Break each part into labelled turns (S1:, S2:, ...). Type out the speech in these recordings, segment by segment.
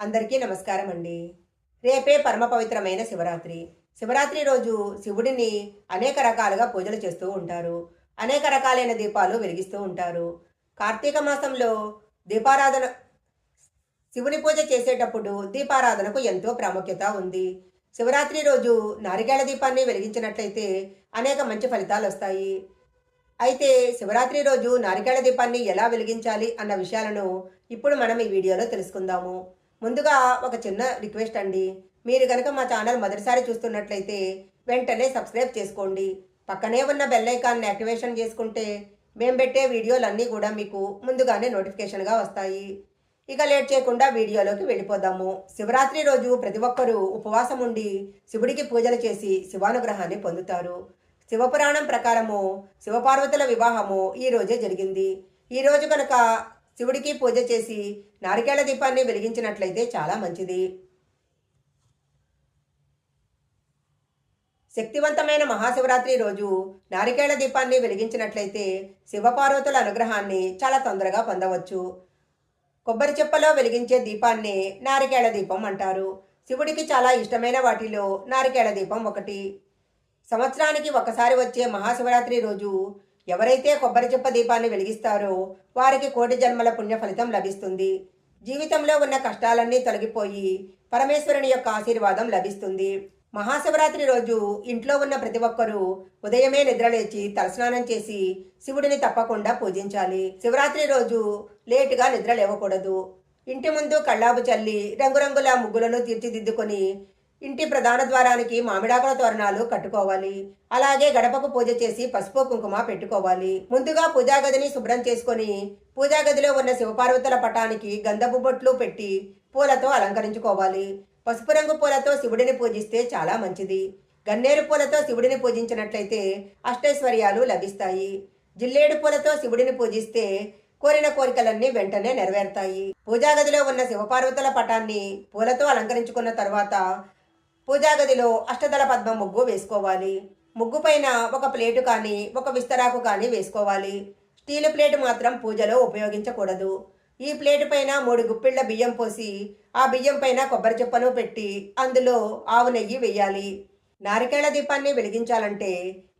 S1: అందరికీ నమస్కారం అండి. రేపే పరమ పవిత్రమైన శివరాత్రి. శివరాత్రి రోజు శివుడిని అనేక రకాలుగా పూజలు చేస్తూ ఉంటారు. అనేక రకాలైన దీపాలు వెలిగిస్తూ ఉంటారు. కార్తీక మాసంలో దీపారాధన శివుని పూజ చేసేటప్పుడు దీపారాధనకు ఎంతో ప్రాముఖ్యత ఉంది. శివరాత్రి రోజు నారికేళ దీపాన్ని వెలిగించినట్లయితే అనేక మంచి ఫలితాలు వస్తాయి. అయితే శివరాత్రి రోజు నారికేళ దీపాన్ని ఎలా వెలిగించాలి అన్న విషయాలను ఇప్పుడు మనం ఈ వీడియోలో తెలుసుకుందాము. ముందుగా ఒక చిన్న రిక్వెస్ట్ అండి. మీరు గనక మా ఛానల్ మొదటిసారి చూస్తున్నట్లయితే వెంటనే సబ్స్క్రైబ్ చేసుకోండి. పక్కనే ఉన్న బెల్ ఐకాన్ని యాక్టివేషన్ చేసుకుంటే మేము పెట్టే వీడియోలన్నీ కూడా మీకు ముందుగానే నోటిఫికేషన్గా వస్తాయి. ఇక లేట్ చేయకుండా వీడియోలోకి వెళ్ళిపోదాము. శివరాత్రి రోజు ప్రతి ఒక్కరూ ఉపవాసం ఉండి శివుడికి పూజలు చేసి శివానుగ్రహాన్ని పొందుతారు. శివపురాణం ప్రకారము శివపార్వతుల వివాహము ఈ రోజే జరిగింది. ఈ రోజు కనుక శివుడికి పూజ చేసి నారికేళ దీపాన్ని వెలిగించినట్లయితే చాలా మంచిది. శక్తివంతమైన మహాశివరాత్రి రోజు నారికేళ దీపాన్ని వెలిగించినట్లయితే శివపార్వతుల అనుగ్రహాన్ని చాలా తొందరగా పొందవచ్చు. కొబ్బరి చెప్పలో వెలిగించే దీపాన్ని నారికేళ దీపం అంటారు. శివుడికి చాలా ఇష్టమైన వాటిలో నారికేళ దీపం ఒకటి. సంవత్సరానికి ఒకసారి వచ్చే మహాశివరాత్రి రోజు ఎవరైతే కొబ్బరి చెప్ప దీపాన్ని వెలిగిస్తారో వారికి కోటి జన్మల పుణ్య ఫలితం లభిస్తుంది. జీవితంలో ఉన్న కష్టాలన్నీ తొలగిపోయి పరమేశ్వరుని యొక్క ఆశీర్వాదం లభిస్తుంది. మహాశివరాత్రి రోజు ఇంట్లో ఉన్న ప్రతి ఒక్కరూ ఉదయమే నిద్రలేచి తలస్నానం చేసి శివుడిని తప్పకుండా పూజించాలి. శివరాత్రి రోజు లేటుగా నిద్ర లేవకూడదు. ఇంటి ముందు కళ్ళాపు చల్లి రంగురంగుల ముగ్గులను తీర్చిదిద్దుకొని ఇంటి ప్రధాన ద్వారానికి మామిడాకుల తోరణాలు కట్టుకోవాలి. అలాగే గడపకు పూజ చేసి పసుపు కుంకుమ పెట్టుకోవాలి. ముందుగా పూజా గదిని శుభ్రం చేసుకొని పూజా గదిలో ఉన్న శివపార్వతుల పటానికి గంధపు బొట్లు పెట్టి పూలతో అలంకరించుకోవాలి. పసుపు రంగు పూలతో శివుడిని పూజిస్తే చాలా మంచిది. గన్నేరు పూలతో శివుడిని పూజించినట్లయితే అష్టైశ్వర్యాలు లభిస్తాయి. జిల్లేడు పూలతో శివుడిని పూజిస్తే కోరిన కోరికలన్నీ వెంటనే నెరవేరుతాయి. పూజా గదిలో ఉన్న శివపార్వతుల పటాన్ని పూలతో అలంకరించుకున్న తర్వాత పూజా గదిలో అష్టదళ పద్మ ముగ్గు వేసుకోవాలి. ముగ్గు పైన ఒక ప్లేటు కానీ ఒక విస్తరాకు కానీ వేసుకోవాలి. స్టీలు ప్లేటు మాత్రం పూజలో ఉపయోగించకూడదు. ఈ ప్లేటు పైన 3 గుప్పిళ్ల బియ్యం పోసి ఆ బియ్యం పైన కొబ్బరి చెప్పను పెట్టి అందులో ఆవు నెయ్యి వేయాలి. నారికేళ దీపాన్ని వెలిగించాలంటే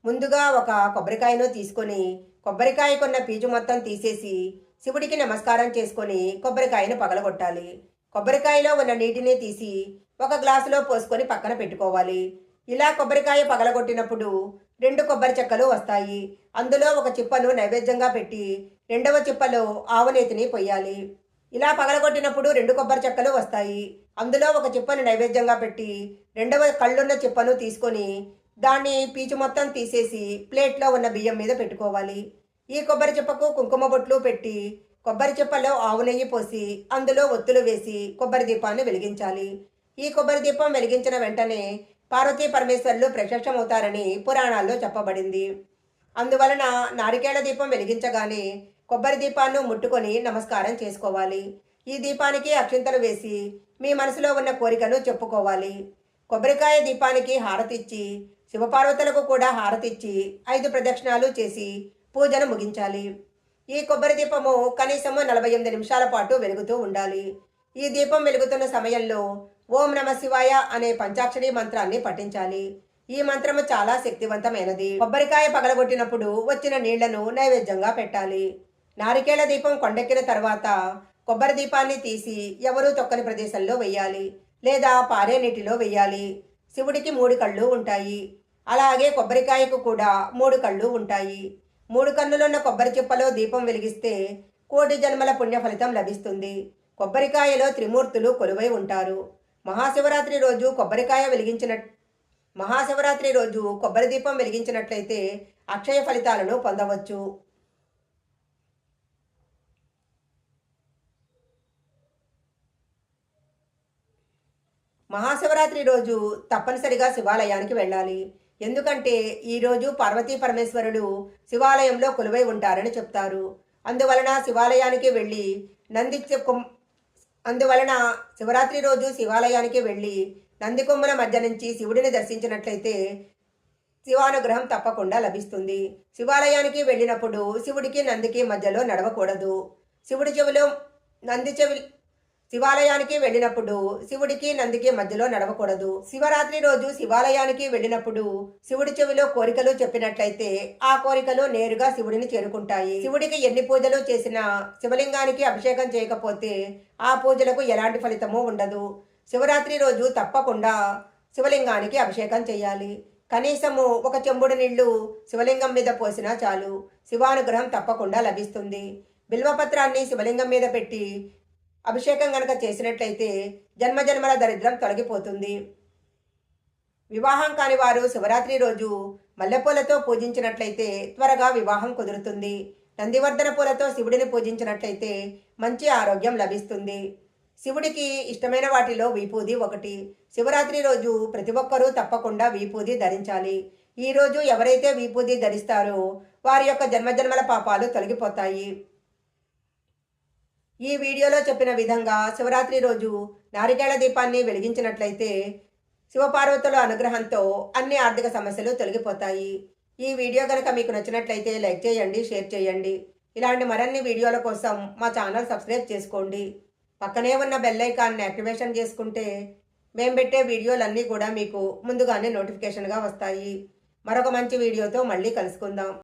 S1: ముందుగా ఒక కొబ్బరికాయను తీసుకొని కొబ్బరికాయకున్న పీచు మొత్తం తీసేసి శివుడికి నమస్కారం చేసుకొని కొబ్బరికాయను పగలగొట్టాలి. కొబ్బరికాయలో ఉన్న నీటిని తీసి ఒక గ్లాసులో పోసుకొని పక్కన పెట్టుకోవాలి. ఇలా కొబ్బరికాయ పగలగొట్టినప్పుడు 2 కొబ్బరి చెక్కలు వస్తాయి. అందులో ఒక చిప్పను నైవేద్యంగా పెట్టి రెండవ చిప్పలో ఆవునేతిని పొయ్యాలి. ఇలా పగలగొట్టినప్పుడు 2 కొబ్బరి చెక్కలు వస్తాయి. అందులో ఒక చిప్పను నైవేద్యంగా పెట్టి రెండవ కళ్ళున్న చిప్పను తీసుకొని దాన్ని పీచు మొత్తం తీసేసి ప్లేట్లో ఉన్న బియ్యం మీద పెట్టుకోవాలి. ఈ కొబ్బరి చిప్పకు కుంకుమ బొట్లు పెట్టి కొబ్బరి చిప్పలో ఆవు నెయ్యి పోసి అందులో ఒత్తులు వేసి కొబ్బరి దీపాన్ని వెలిగించాలి. ఈ కొబ్బరి దీపం వెలిగించిన వెంటనే పార్వతీ పరమేశ్వరులు ప్రత్యక్షమవుతారని పురాణాల్లో చెప్పబడింది. అందువలన నారికేళ దీపం వెలిగించగానే కొబ్బరి దీపాన్ని ముట్టుకొని నమస్కారం చేసుకోవాలి. ఈ దీపానికి అక్షింతలు వేసి మీ మనసులో ఉన్న కోరికను చెప్పుకోవాలి. కొబ్బరికాయ దీపానికి హారతిచ్చి శివపార్వతులకు కూడా హారతిచ్చి 5 ప్రదక్షిణాలు చేసి పూజను ముగించాలి. ఈ కొబ్బరి దీపము కనీసము 48 నిమిషాల పాటు వెలుగుతూ ఉండాలి. ఈ దీపం వెలుగుతున్న సమయంలో ఓం నమ శివాయ అనే పంచాక్షరి మంత్రాన్ని పఠించాలి. ఈ మంత్రము చాలా శక్తివంతమైనది. కొబ్బరికాయ పగలగొట్టినప్పుడు వచ్చిన నీళ్లను నైవేద్యంగా పెట్టాలి. నారికేళ దీపం కొండెక్కిన తర్వాత కొబ్బరి దీపాన్ని తీసి ఎవరూ తొక్కని ప్రదేశంలో వెయ్యాలి లేదా పారే నీటిలో వెయ్యాలి. శివుడికి 3 కళ్ళు ఉంటాయి. అలాగే కొబ్బరికాయకు కూడా 3 కళ్ళు ఉంటాయి. 3 కన్నులున్న కొబ్బరి చిప్పలో దీపం వెలిగిస్తే కోటి జన్మల పుణ్య ఫలితం లభిస్తుంది. కొబ్బరికాయలో త్రిమూర్తులు కొలువై ఉంటారు. మహాశివరాత్రి రోజు కొబ్బరి దీపం వెలిగించినట్లయితే అక్షయ ఫలితాలను పొందవచ్చు. మహాశివరాత్రి రోజు తప్పనిసరిగా శివాలయానికి వెళ్ళాలి. ఎందుకంటే ఈరోజు పార్వతీ పరమేశ్వరులు శివాలయంలో కొలువై ఉంటారని చెప్తారు. అందువలన శివరాత్రి రోజు శివాలయానికి వెళ్ళి నంది కొమ్ముల మధ్య నుంచి శివుడిని దర్శించినట్లయితే శివానుగ్రహం తప్పకుండా లభిస్తుంది. శివాలయానికి వెళ్ళినప్పుడు శివుడికి నందికి మధ్యలో నడవకూడదు. శివుడి చెవిలో నంది చెవి శివాలయానికి వెళ్ళినప్పుడు శివుడికి నందికి మధ్యలో నడవకూడదు. శివరాత్రి రోజు శివాలయానికి వెళ్ళినప్పుడు శివుడి చెవిలో కోరికలు చెప్పినట్లయితే ఆ కోరికలు నేరుగా శివుడిని చేరుకుంటాయి. శివుడికి ఎన్ని పూజలు చేసినా శివలింగానికి అభిషేకం చేయకపోతే ఆ పూజలకు ఎలాంటి ఫలితము ఉండదు. శివరాత్రి రోజు తప్పకుండా శివలింగానికి అభిషేకం చేయాలి. కనీసము ఒక చెంబుడు నీళ్లు శివలింగం మీద పోసినా చాలు, శివానుగ్రహం తప్పకుండా లభిస్తుంది. బిల్వపత్రాన్ని శివలింగం మీద పెట్టి అభిషేకం గనక చేసినట్లయితే జన్మజన్మల దరిద్రం తొలగిపోతుంది. వివాహం కాని వారు శివరాత్రి రోజు మల్లెపూలతో పూజించినట్లయితే త్వరగా వివాహం కుదురుతుంది. నందివర్ధన పూలతో శివుడిని పూజించినట్లయితే మంచి ఆరోగ్యం లభిస్తుంది. శివుడికి ఇష్టమైన వాటిలో విభూది ఒకటి. శివరాత్రి రోజు ప్రతి ఒక్కరూ తప్పకుండా విభూది ధరించాలి. ఈ రోజు ఎవరైతే విభూది ధరిస్తారో వారి యొక్క జన్మజన్మల పాపాలు తొలగిపోతాయి. ఈ వీడియోలో చెప్పిన విధంగా శివరాత్రి రోజు నారికేళ దీపాన్ని వెలిగించినట్లయితే శివపార్వతుల అనుగ్రహంతో అన్ని ఆర్థిక సమస్యలు తొలగిపోతాయి. ఈ వీడియో కనుక మీకు నచ్చినట్లయితే లైక్ చేయండి, షేర్ చేయండి. ఇలాంటి మరిన్ని వీడియోల కోసం మా ఛానల్ సబ్స్క్రైబ్ చేసుకోండి. పక్కనే ఉన్న బెల్ ఐకాన్ని యాక్టివేషన్ చేసుకుంటే మేము పెట్టే వీడియోలన్నీ కూడా మీకు ముందుగానే నోటిఫికేషన్గా వస్తాయి. మరొక మంచి వీడియోతో మళ్ళీ కలుసుకుందాం.